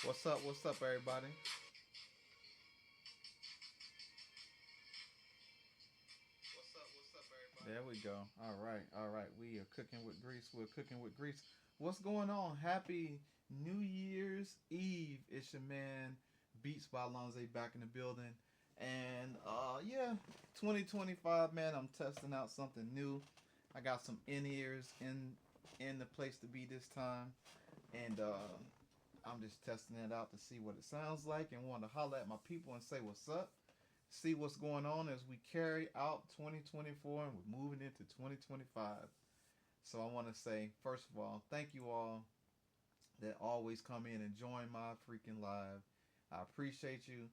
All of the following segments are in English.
What's up, everybody? There we go. All right. We are cooking with grease. We're cooking with grease. What's going on? Happy New Year's Eve. It's your man, Beats by Lonza, back in the building. And yeah, 2025, man, I'm testing out something new. I got some in ears in the place to be this time. And I'm just testing it out to see what it sounds like and want to holler at my people and say what's up, see what's going on as we carry out 2024 and we're moving into 2025. So I want to say, first of all, thank you all that always come in and join my freaking live. I appreciate you.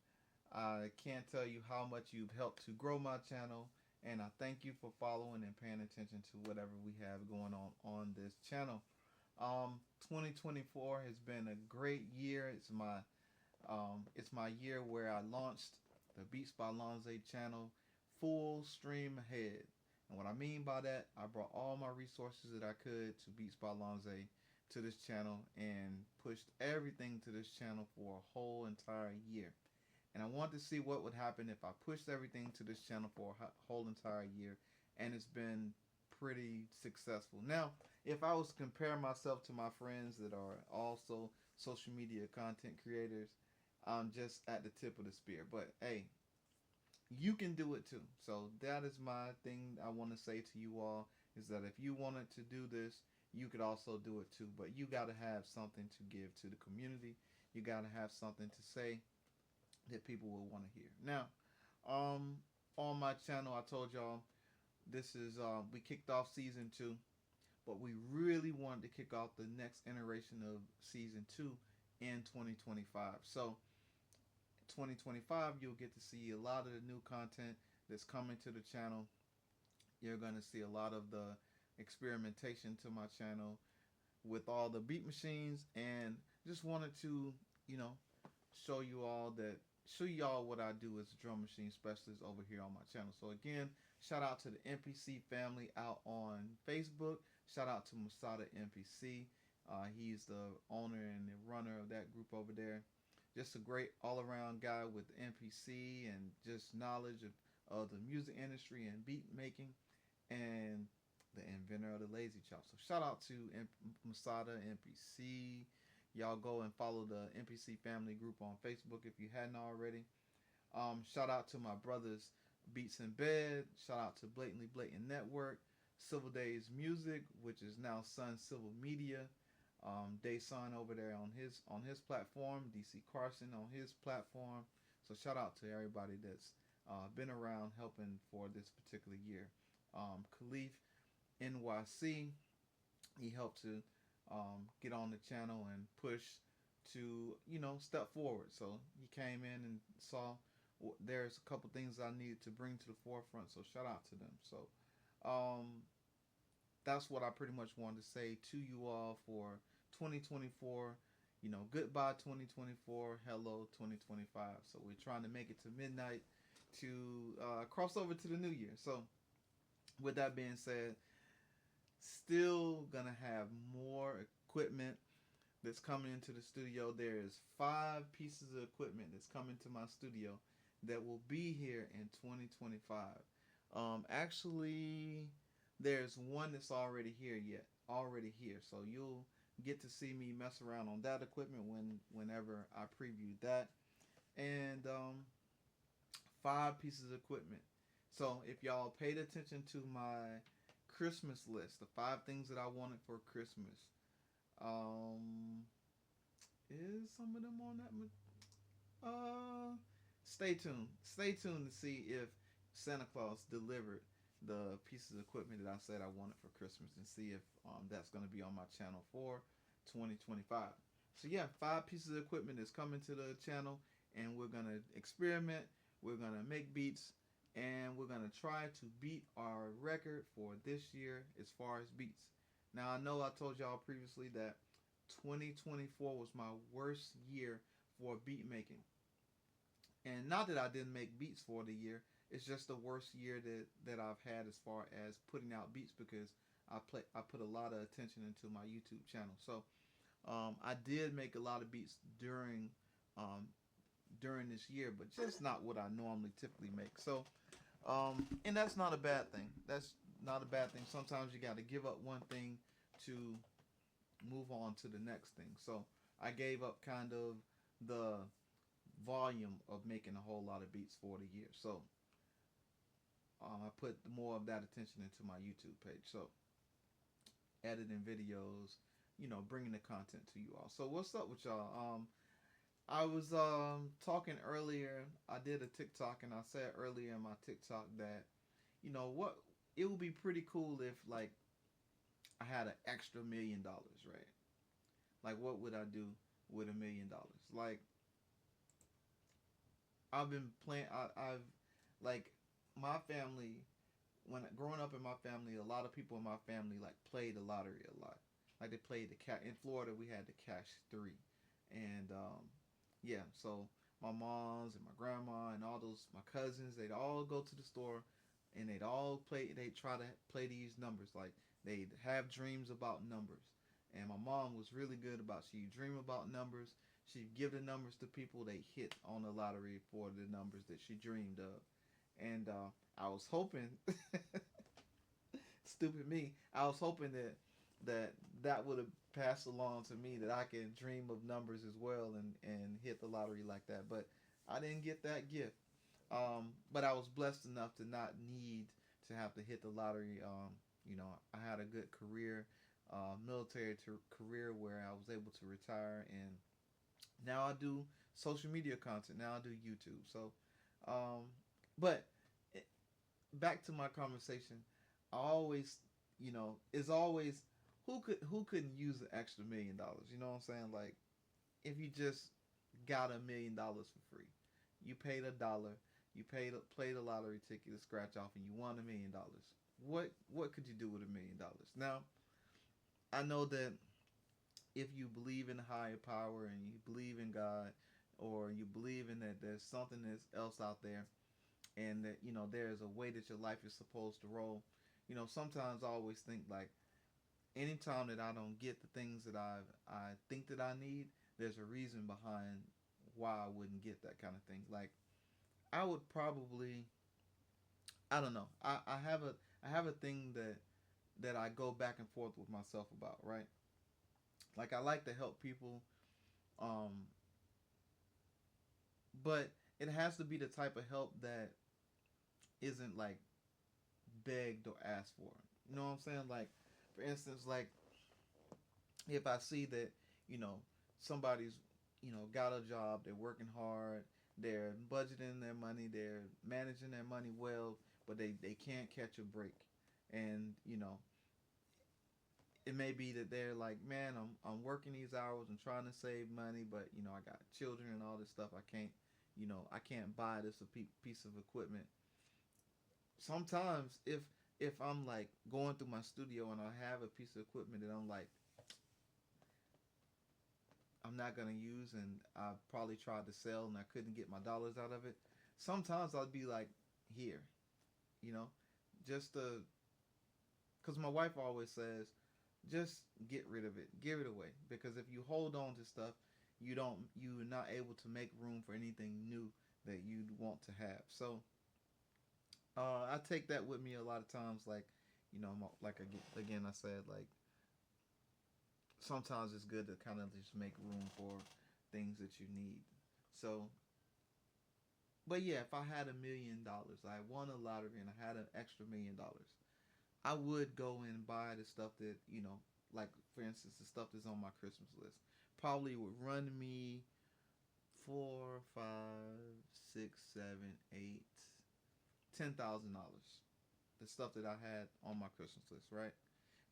I can't tell you how much you've helped to grow my channel, and I thank you for following and paying attention to whatever we have going on this channel. 2024 has been a great year. It's my year where I launched the Beats by Lonza channel full stream ahead. And what I mean by that, I brought all my resources that I could to Beats by Lonza to this channel and pushed everything to this channel for a whole entire year. And I wanted to see what would happen if I pushed everything to this channel for a whole entire year. And it's been pretty successful. Now, if I was to compare myself to my friends that are also social media content creators, I'm just at the tip of the spear. But hey, you can do it too. So that is my thing I want to say to you all is that if you wanted to do this, you could also do it too. But you got to have something to give to the community. You got to have something to say that people will want to hear. Now, um, on my channel, I told y'all this is we kicked off season two, but we really wanted to kick off the next iteration of season two in 2025. So 2025, you'll get to see a lot of the new content that's coming to the channel. You're going to see a lot of the experimentation to my channel with all the beat machines, and just wanted to, you know, show you all that show y'all what I do as a drum machine specialist over here on my channel. So again, shout out to the MPC family out on Facebook. Shout out to Masada MPC. He's the owner and the runner of that group over there. Just a great all-around guy with MPC and just knowledge of the music industry and beat making, and the inventor of the lazy chop. So shout out to Masada MPC. Y'all go and follow the MPC family group on Facebook if you hadn't already. Shout out to my brothers Beats in Bed. Shout out to Blatantly Blatant Network. Civil Days Music, which is now Sun Civil Media. Day Sun over there on his platform. DC Carson on his platform. So shout out to everybody that's been around helping for this particular year. Khalif NYC, he helped to get on the channel and push to step forward. So he came in and saw there's a couple things I needed to bring to the forefront. So shout out to them. So um, that's what I pretty much wanted to say to you all for 2024. Goodbye 2024, hello 2025. So we're trying to make it to midnight to cross over to the new year. So with that being said, still gonna have more equipment that's coming into the studio. There is 5 pieces of equipment that's coming to my studio that will be here in 2025. Actually, there's one that's already here. So you'll get to see me mess around on that equipment whenever I preview that. And 5 pieces of equipment. So if y'all paid attention to my Christmas list, the 5 things that I wanted for Christmas, um, is some of them on that? Stay tuned. Stay tuned to see if Santa Claus delivered the pieces of equipment that I said I wanted for Christmas, and see if that's going to be on my channel for 2025. So yeah, 5 pieces of equipment is coming to the channel, and we're gonna experiment. We're gonna make beats, and we're gonna try to beat our record for this year as far as beats. Now I know I told y'all previously that 2024 was my worst year for beat making, and not that I didn't make beats for the year. It's just the worst year that I've had as far as putting out beats, because I put a lot of attention into my YouTube channel. So I did make a lot of beats um, during this year, but just not what I normally typically make. So, and that's not a bad thing. That's not a bad thing. Sometimes you got to give up one thing to move on to the next thing. So I gave up kind of the volume of making a whole lot of beats for the year. So I put more of that attention into my YouTube page. So editing videos, bringing the content to you all. So what's up with y'all? I was talking earlier. I did a TikTok, and I said earlier in my TikTok that what, it would be pretty cool if like I had an extra $1 million, right? Like what would I do with $1 million? Like I've been playing. I've like my family, when growing up in my family, a lot of people in my family like played the lottery a lot. Like they played the cat in Florida. We had the cash three, and yeah. So my moms and my grandma and all those my cousins, they'd all go to the store, and they'd all play. They try to play these numbers. Like they'd have dreams about numbers. And my mom was really good about she'd dream about numbers. She'd give the numbers to people. They hit on the lottery for the numbers that she dreamed of. And I was hoping, stupid me, I was hoping that that would have passed along to me, that I can dream of numbers as well and hit the lottery like that. But I didn't get that gift. But I was blessed enough to not need to have to hit the lottery. I had a good career, military career where I was able to retire, and now I do social media content. Now I do YouTube. So, um, but back to my conversation, I always, it's always who couldn't use an extra $1 million. You know what I'm saying? Like if you just got $1 million for free, you paid $1, you played a lottery ticket to scratch off, and you won $1 million. What could you do with $1 million? Now I know that if you believe in a higher power and you believe in God, or you believe in that there's something else out there, and that there's a way that your life is supposed to roll. Sometimes I always think like anytime that I don't get the things that I think that I need, there's a reason behind why I wouldn't get that kind of thing. Like I would probably, I don't know. I have a thing that I go back and forth with myself about, right? Like I like to help people, um, but it has to be the type of help that isn't like begged or asked for. You know what I'm saying? Like, for instance, like if I see that you know somebody's got a job, they're working hard, they're budgeting their money, they're managing their money well, but they can't catch a break, and it may be that they're like, man, I'm working these hours and trying to save money, but I got children and all this stuff. I can't buy this piece of equipment. Sometimes if I'm like going through my studio and I have a piece of equipment that I'm not gonna use, and I probably tried to sell and I couldn't get my dollars out of it. Sometimes I'll be like, here, you know, just to, because my wife always says, just get rid of it, give it away, because if you hold on to stuff, you're not able to make room for anything new that you'd want to have. So I take that with me a lot of times. Like, like again, I said, like sometimes it's good to kind of just make room for things that you need. So, but yeah, if I had $1 million, I won a lottery and I had an extra $1 million, I would go and buy the stuff that like for instance, the stuff that's on my Christmas list. Probably would run me four, five, six, seven, eight, $10,000. The stuff that I had on my Christmas list, right?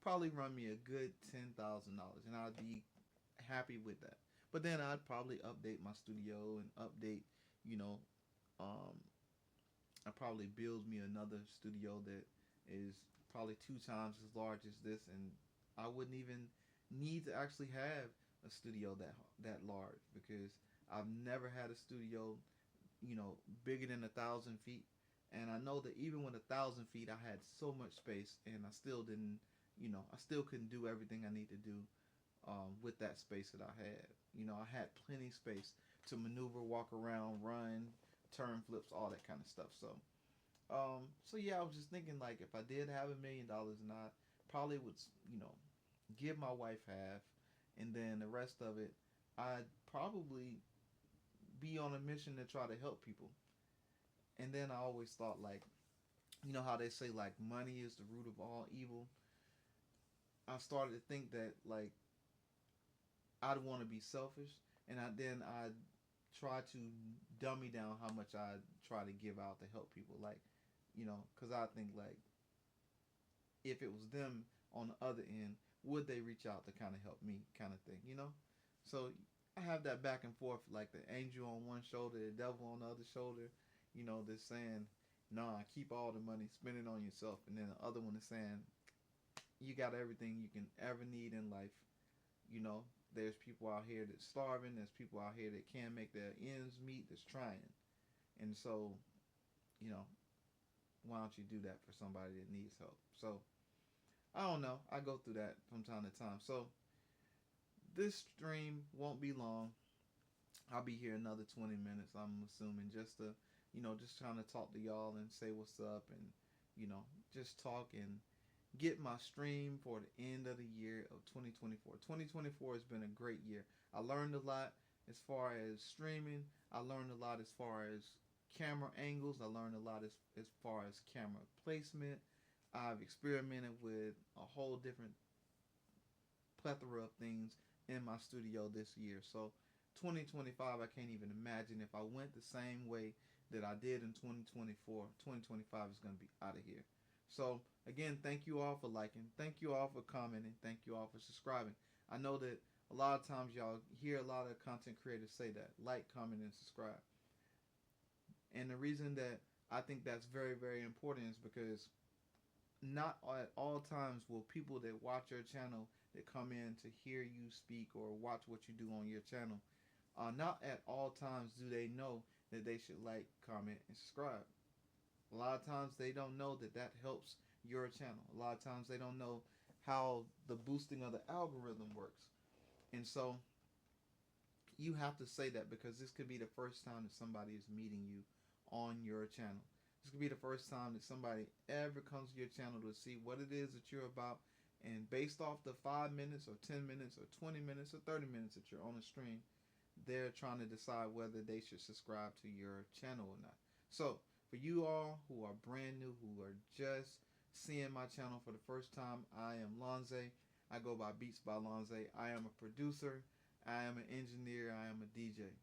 Probably run me a good $10,000, and I'd be happy with that. But then I'd probably update my studio and update, you know, um, I probably build me another studio that is probably two times as large as this, and I wouldn't even need to actually have a studio that large, because I've never had a studio, bigger than 1,000 feet. And I know that even with 1,000 feet, I had so much space, and I still didn't, I still couldn't do everything I need to do with that space that I had. You know, I had plenty space to maneuver, walk around, run, turn flips, all that kind of stuff. So yeah, I was just thinking like if I did have $1 million, and I probably would, you know, give my wife half, and then the rest of it, I'd probably be on a mission to try to help people. And then I always thought like, you know how they say like money is the root of all evil. I started to think that like I'd want to be selfish, and I'd try to dummy down how much I try to give out to help people. Like, you know, because I think like if it was them on the other end, would they reach out to kind of help me, kind of thing, you know? So I have that back and forth, like the angel on one shoulder, the devil on the other shoulder. You know, they're saying, "Nah, keep all the money, spend it on yourself," and then the other one is saying, "You got everything you can ever need in life." You know, there's people out here that's starving. There's people out here that can't make their ends meet. That's trying, and so, you know, why don't you do that for somebody that needs help? So I don't know. I go through that from time to time. So this stream won't be long. I'll be here another 20 minutes, I'm assuming, just to, you know, just trying to talk to y'all and say what's up and, you know, just talk and get my stream for the end of the year of 2024. 2024 has been a great year. I learned a lot as far as streaming. I learned a lot as far as camera angles. I learned a lot as far as camera placement. I've experimented with a whole different plethora of things in my studio this year. So 2025, I can't even imagine if I went the same way that I did in 2024. 2025 is going to be out of here. So again, thank you all for liking. Thank you all for commenting. Thank you all for subscribing. I know that a lot of times y'all hear a lot of content creators say that. Like, comment, and subscribe. And the reason that I think that's very, very important is because not at all times will people that watch your channel, that come in to hear you speak or watch what you do on your channel, not at all times do they know that they should like, comment, and subscribe. A lot of times they don't know that that helps your channel. A lot of times they don't know how the boosting of the algorithm works. And so you have to say that because this could be the first time that somebody is meeting you on your channel. This could be the first time that somebody ever comes to your channel to see what it is that you're about. And based off the 5 minutes or 10 minutes or 20 minutes or 30 minutes that you're on the stream, they're trying to decide whether they should subscribe to your channel or not. So for you all who are brand new, who are just seeing my channel for the first time, I am Lonze. I go by BeatsByLonza. I am a producer. I am an engineer. I am a DJ.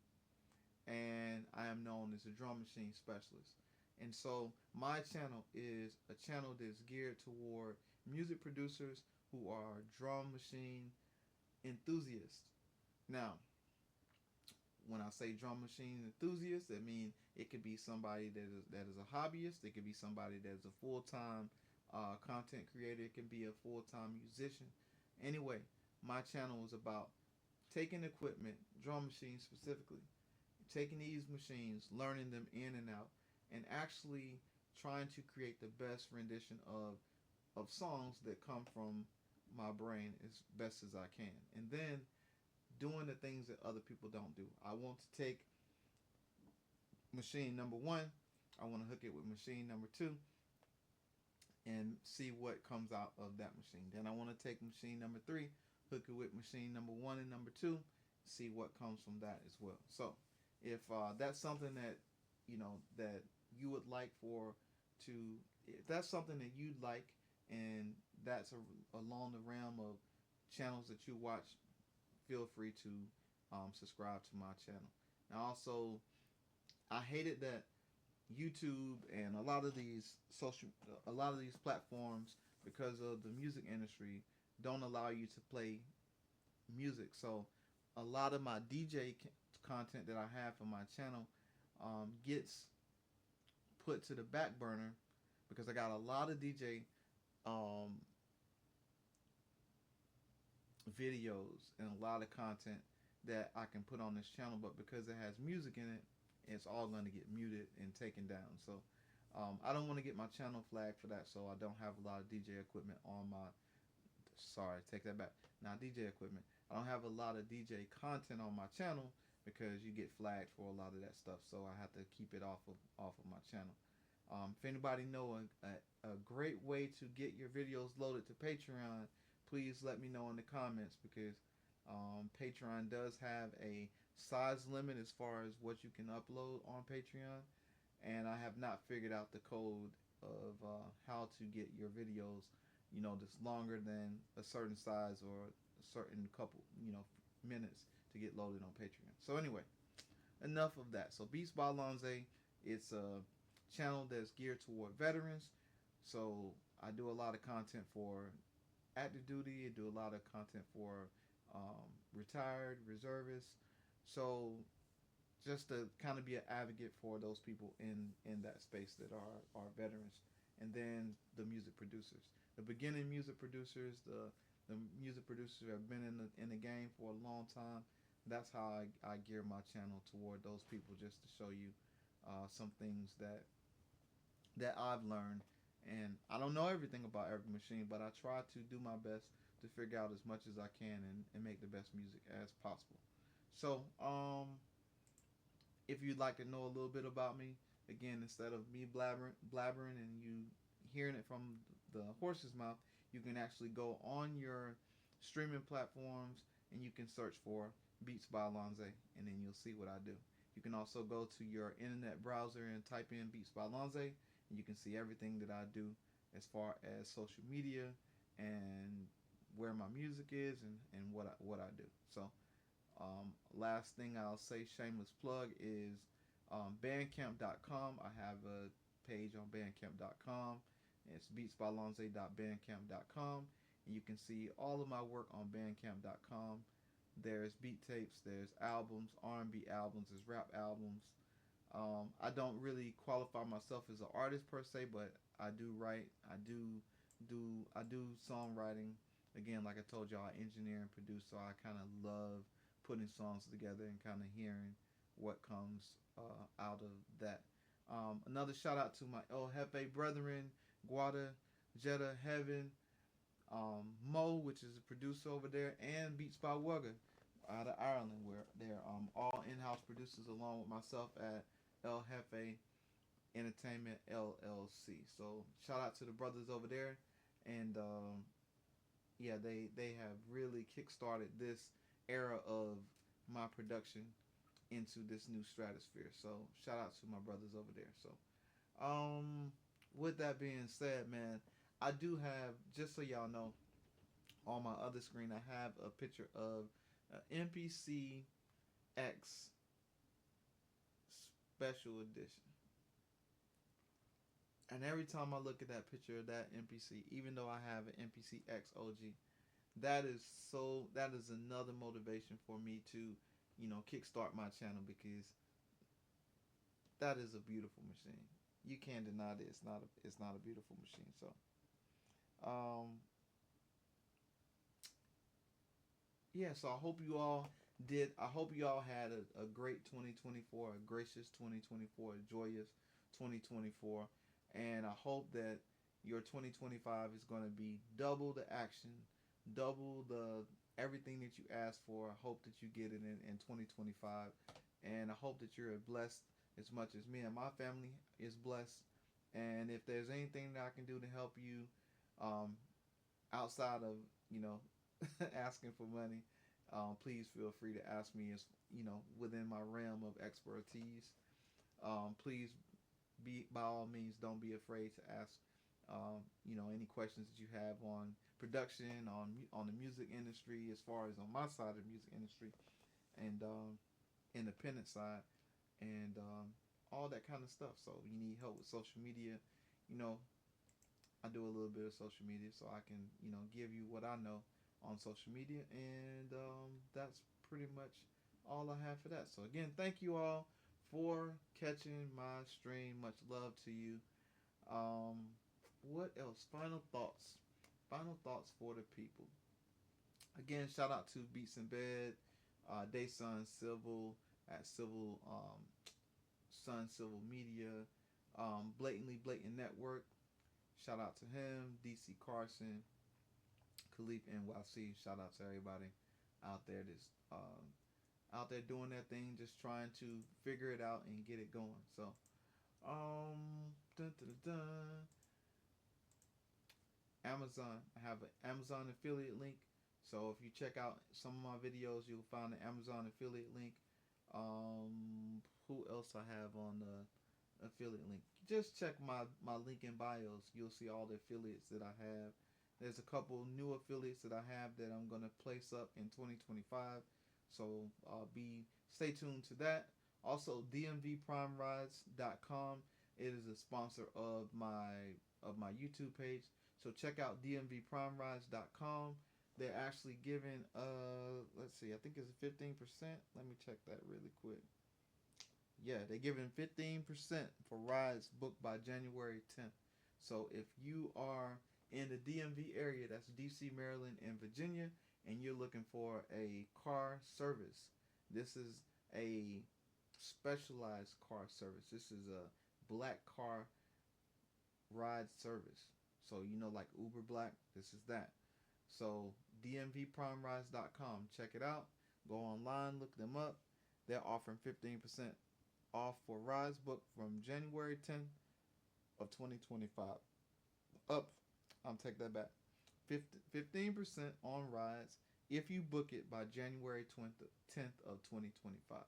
And I am known as a drum machine specialist. And so my channel is a channel that's geared toward music producers who are drum machine enthusiasts. Now, when I say drum machine enthusiast, that means it could be somebody that is a hobbyist. It could be somebody that is a full-time content creator. It can be a full-time musician. Anyway, my channel is about taking equipment, drum machines specifically, taking these machines, learning them in and out, and actually trying to create the best rendition of songs that come from my brain as best as I can. And then doing the things that other people don't do. I want to take machine number one, I want to hook it with machine number two, and see what comes out of that machine. Then I want to take machine number three, hook it with machine number one and number two, see what comes from that as well. So if that's something that that you would like to, if that's something that you'd like, and that's along the realm of channels that you watch, feel free to subscribe to my channel. Now also, I hated that YouTube and a lot of these platforms, because of the music industry, don't allow you to play music. So a lot of my DJ content that I have for my channel gets put to the back burner because I got a lot of DJ videos and a lot of content that I can put on this channel, but because it has music in it, it's all going to get muted and taken down. So I don't want to get my channel flagged for that, so I don't have a lot of DJ equipment on my, sorry, take that back, not DJ equipment, I don't have a lot of DJ content on my channel because you get flagged for a lot of that stuff. So I have to keep it off of my channel. If anybody know a great way to get your videos loaded to Patreon, please let me know in the comments, because Patreon does have a size limit as far as what you can upload on Patreon, and I have not figured out the code of how to get your videos, just longer than a certain size or a certain couple, minutes to get loaded on Patreon. So anyway, enough of that. So Beats by Lonza, it's a channel that's geared toward veterans. So I do a lot of content for active duty. I do a lot of content for retired reservists. So just to kind of be an advocate for those people in that space that are veterans, and then the music producers, the beginning music producers, the music producers who have been in the game for a long time. That's how I gear my channel toward those people, just to show you some things that I've learned. And I don't know everything about every machine, but I try to do my best to figure out as much as I can, and make the best music as possible. So, if you'd like to know a little bit about me, again, instead of me blabbering and you hearing it from the horse's mouth, you can actually go on your streaming platforms and you can search for Beats by Lonza, and then you'll see what I do. You can also go to your internet browser and type in Beats by Lonza, and you can see everything that I do as far as social media and where my music is, and what I do. So, last thing I'll say, shameless plug, is bandcamp.com. I have a page on bandcamp.com. It's beatsbylonza.bandcamp.com, and you can see all of my work on bandcamp.com. There's beat tapes, there's albums, R&B albums, there's rap albums. I don't really qualify myself as an artist per se, but I do write. I do songwriting. Again, like I told y'all, I engineer and produce, so I kind of love putting songs together and kind of hearing what comes out of that. Another shout out to my El Jefe brethren, Guada, Jetta, Heaven, Mo, which is a producer over there, and Beats by Wugga out of Ireland, where they're all in-house producers along with myself at El Jefe Entertainment LLC. So shout out to the brothers over there, and yeah, they have really kickstarted this era of my production into this new stratosphere. So shout out to my brothers over there. So with that being said, man, I do have, just so y'all know, on my other screen I have a picture of MPC X Special Edition. And every time I look at that picture of that MPC, even though I have an MPC X OG, that is another motivation for me to, kickstart my channel, because that is a beautiful machine. You can't deny that it's not a beautiful machine. So, yeah. So I hope you all did. I hope you all had a great 2024, a gracious 2024, a joyous 2024, and I hope that your 2025 is going to be double the action, double the everything that you asked for. I hope that you get it in 2025, and I hope that you're blessed as much as me and my family is blessed. And if there's anything that I can do to help you, outside of asking for money, please feel free to ask me. As within my realm of expertise. Please, by all means, don't be afraid to ask any questions that you have on production, on the music industry, as far as on my side of the music industry, and independent side, and all that kind of stuff. So you need help with social media, I do a little bit of social media, so I can give you what I know on social media, and that's pretty much all I have for that. So again, thank you all for catching my stream. Much love to you. What else? Final thoughts. Final thoughts for the people. Again, shout out to Beats in Bed, Dayson Civil at Civil Sun Civil Media, Blatantly Blatant Network. Shout out to him, DC Carson, Khalif NYC. Shout out to everybody. out there that's out there doing their thing, just trying to figure it out and get it going. So, dun, dun, dun, dun. Amazon. I have an Amazon affiliate link. So if you check out some of my videos, you'll find the Amazon affiliate link. Who else I have on the affiliate link? Just check my link in bios. You'll see all the affiliates that I have. There's a couple new affiliates that I have that I'm gonna place up in 2025. So be stay tuned to that. Also, DMVPrimeRides.com. It is a sponsor of my YouTube page. So check out DMVPrimeRides.com. They're actually giving let's see, I think it's 15%. Let me check that really quick. Yeah, they're giving 15% for rides booked by January 10th. So if you are in the DMV area, that's DC, Maryland, and Virginia, and you're looking for a car service, this is a specialized car service. This is a black car ride service. So you know, like Uber Black, this is that. So DMVPrimeRides.com. Check it out. Go online, look them up. They're offering 15% off for rides booked from January 10th of 2025. Up, I'm take that back. 15% on rides if you book it by January 10th of 2025.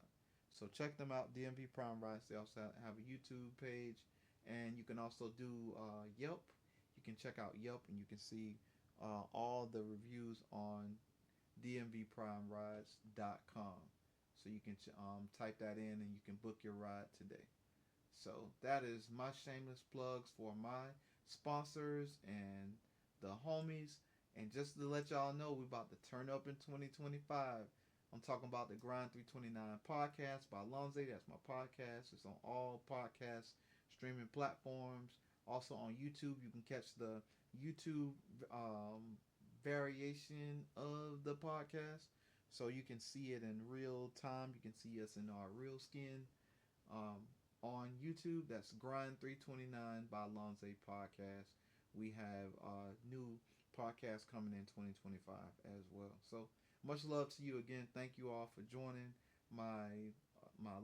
So check them out, DMV Prime Rides. They also have a YouTube page, and you can also do Yelp. You can check out Yelp, and you can see all the reviews on DMVPrimeRides.com. So you can type that in, and you can book your ride today. So that is my shameless plugs for my sponsors and the homies. And just to let y'all know, we're about to turn up in 2025. I'm talking about the Grind 329 podcast by Lonza. That's my podcast. It's on all podcast streaming platforms. Also on YouTube, you can catch the YouTube variation of the podcast. So you can see it in real time. You can see us in our real skin. On YouTube, that's Grind 329 by Lonza Podcast. We have new podcasts coming in 2025 as well. So much love to you again. Thank you all for joining my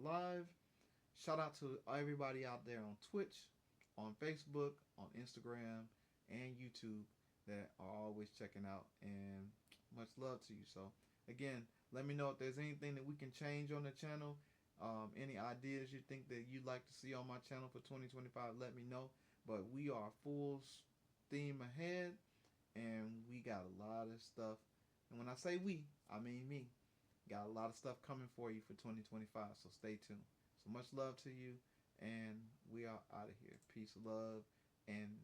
live. Shout out to everybody out there on Twitch, on Facebook, on Instagram, and YouTube that are always checking out. And much love to you. So again, let me know if there's anything that we can change on the channel. Any ideas you think that you'd like to see on my channel for 2025, let me know. But we are full steam ahead, and we got a lot of stuff. And when I say we, I mean me. Got a lot of stuff coming for you for 2025, so stay tuned. So much love to you, and we are out of here. Peace, love, and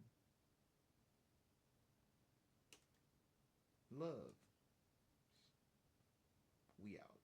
love. We out.